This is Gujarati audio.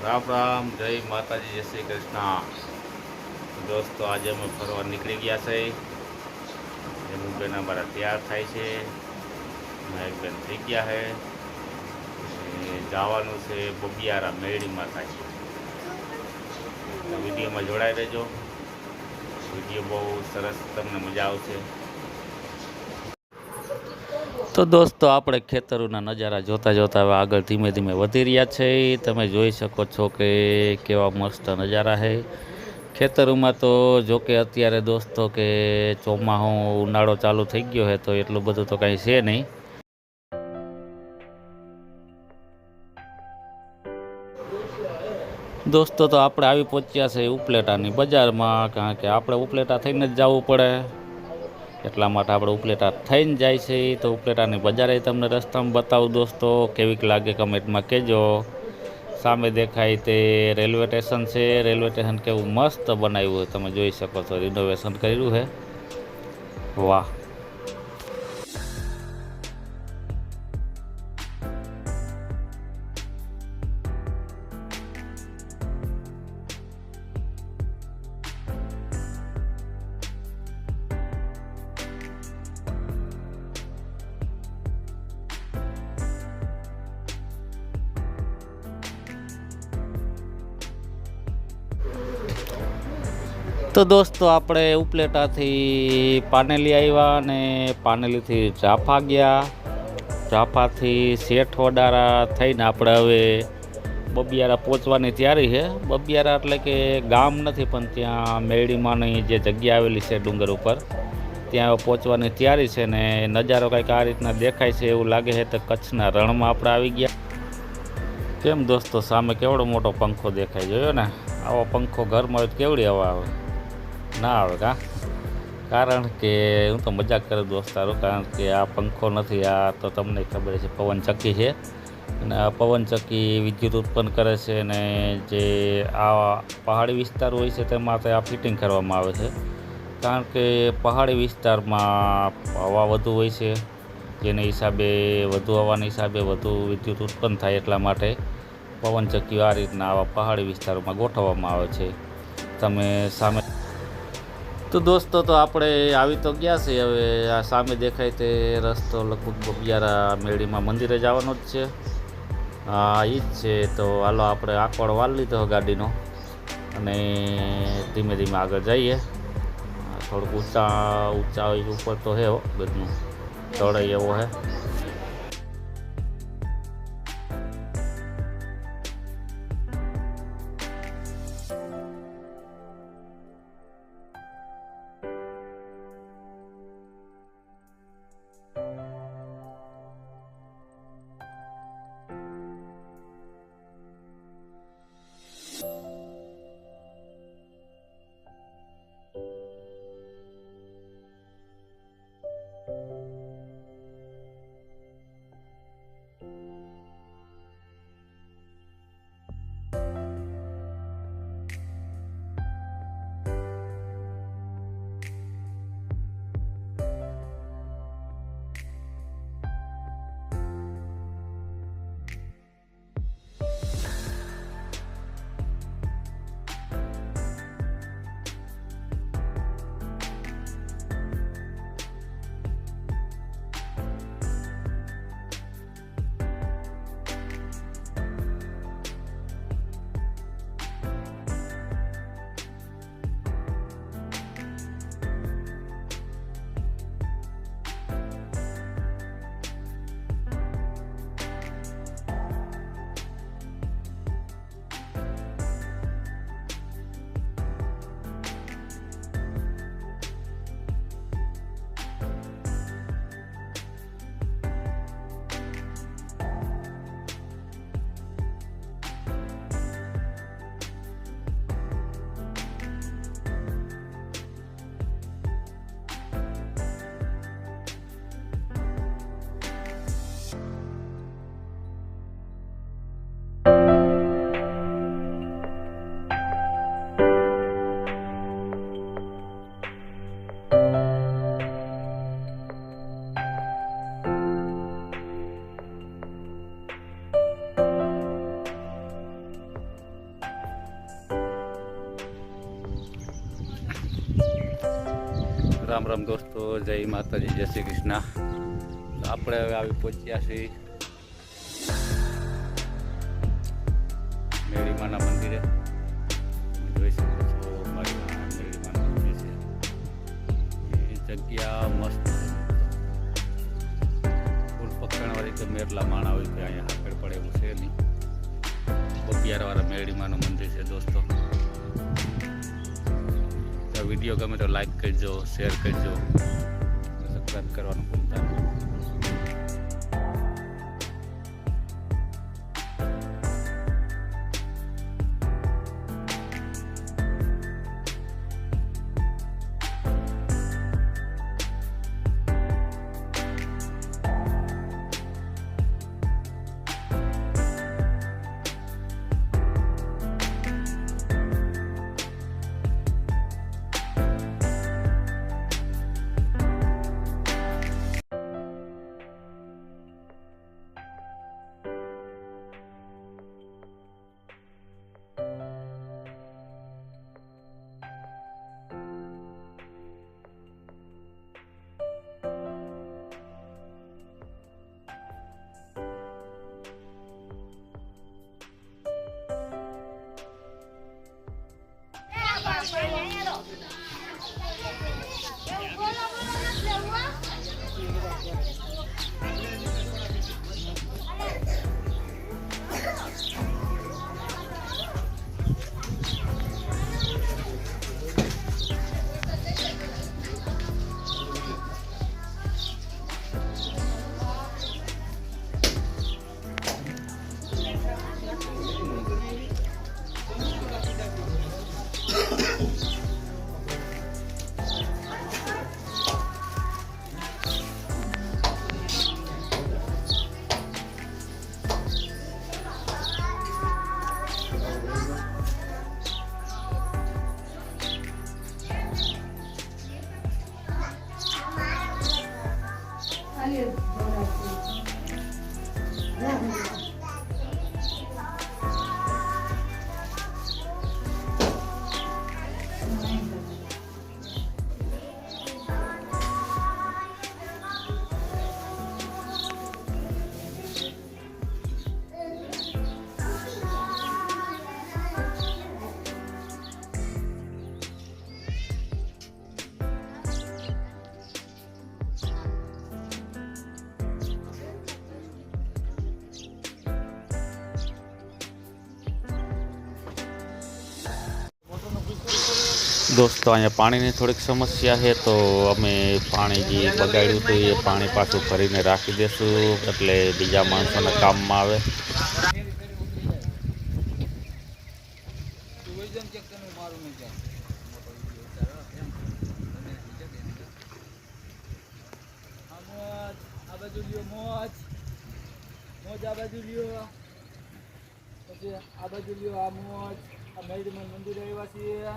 રામ રામ, જય માતાજી, જય શ્રી કૃષ્ણ। દોસ્તો આજે અમે ફરવા નીકળી ગયા છે। એનું બેન અમારા તૈયાર થાય છે, એક બેન થઈ ગયા છે। જવાનું છે બબિયારા મેળીમાં થાય। વિડીયોમાં જોડાઈ રહેજો, વિડીયો બહુ સરસ, તમને મજા આવશે। તો દોસ્તો આપણે ખેતરોના નજારા જોતા જોતા હવે આગળ ધીમે ધીમે વધી રહ્યા છે। તમે જોઈ શકો છો કે કેવા મસ્ત નજારા છે ખેતરોમાં। તો જો કે અત્યારે દોસ્તો કે ચોમાસું ઉનાળો ચાલુ થઈ ગયો છે, તો એટલું બધું તો કાંઈ છે નહીં। દોસ્તો તો આપણે આવી પહોંચ્યા છે ઉપલેટાની બજારમાં, કારણ કે આપણે ઉપલેટા થઈને જ જવું પડે, એટલા માટે આપણે ઉપલેટા થઈને જાય છે। તો ઉપલેટાની બજારે તમને રસ્તામાં બતાવું દોસ્તો, કેવીક લાગે કમેન્ટમાં કહેજો। સામે દેખાય તે રેલવે સ્ટેશન છે। રેલવે સ્ટેશન કેવું મસ્ત બનાવ્યું હોય, તમે જોઈ શકો છો, રિનોવેશન કર્યું છે, વાહ। તો દોસ્તો આપણે ઉપલેટાથી પાનેલી આવ્યા અને પાનેલીથી જાફા ગયા। જાફાથી શેઠવડારા થઈને આપણે હવે બબિયારા પહોંચવાની તૈયારી છે। બબિયારા એટલે કે ગામ નથી, પણ ત્યાં મેળીમાંની જે જગ્યા આવેલી છે ડુંગર ઉપર, ત્યાં પહોંચવાની તૈયારી છે। ને નજારો કંઈક આ રીતના દેખાય છે, એવું લાગે છે તો કચ્છના રણમાં આપણે આવી ગયા। કેમ દોસ્તો, સામે કેવડો મોટો પંખો દેખાય, જોયો ને? આવો પંખો ઘરમાં હોય તો કેવડી હવા આવે? ના આવે કા? કારણ કે હું તો મજાક કરું દોસ્તારો, કારણ કે આ પંખો નથી, આ તો તમને ખબર છે પવનચક્કી છે। અને આ પવનચક્કી વિદ્યુત ઉત્પન્ન કરે છે, અને જે આ પહાડી વિસ્તાર હોય છે તેમાં આ ફિટિંગ કરવામાં આવે છે, કારણ કે પહાડી વિસ્તારમાં હવા વધુ હોય છે, જેને હિસાબે વધુ હવાના હિસાબે વધુ વિદ્યુત ઉત્પન્ન થાય, એટલા માટે પવનચક્કીઓ આ રીતના આવા પહાડી વિસ્તારોમાં ગોઠવવામાં આવે છે। તમે સામે તો દોસ્તો તો આપણે આવી તો ગયા છે, હવે આ સામે દેખાય તે રસ્તો લગભગ બબિયારા મેળીમાં મંદિરે જવાનો જ છે। હા, એ જ છે। તો હાલો આપણે આંકવાડો વાળી લીધો ગાડીનો અને ધીમે ધીમે આગળ જઈએ। થોડુંક ઊંચા ઉપર તો છે બધું, ચડાઈ એવો છે। રામ રામ દોસ્તો, જય માતાજી, જય શ્રી કૃષ્ણ. આપણે હવે આવી પહોંચ્યા છીએ મેળીમાના મંદિરે. જોઈ શકો છો મારી મેળીમાનું મંદિર છે. એ જગ્યા મસ્ત, ફૂલ પક્ષણવાળી કે મેરલા માણા હોય કે અહીંયા હાકડ પડે એવું છે નહીં. બગિયારવાળા મેળીમાનું મંદિર છે દોસ્તો. વિડીયો ગમે તો લાઈક કરજો, શેર કરજો, સબસ્ક્રાઈબ કરવાનું ભૂલતા નહીં. દોસ્તો અહીંયા પાણીની થોડીક સમસ્યા છે, તો અમે પાણી જે બગાડ્યું હતું એ પાણી પાછું ભરીને રાખી દઈશું, એટલે બીજા માણસોને કામમાં આવે. આ બાજુ લ્યો, આ મોજ, આ મેળીમાનું મંદિર આવ્યા છીએ.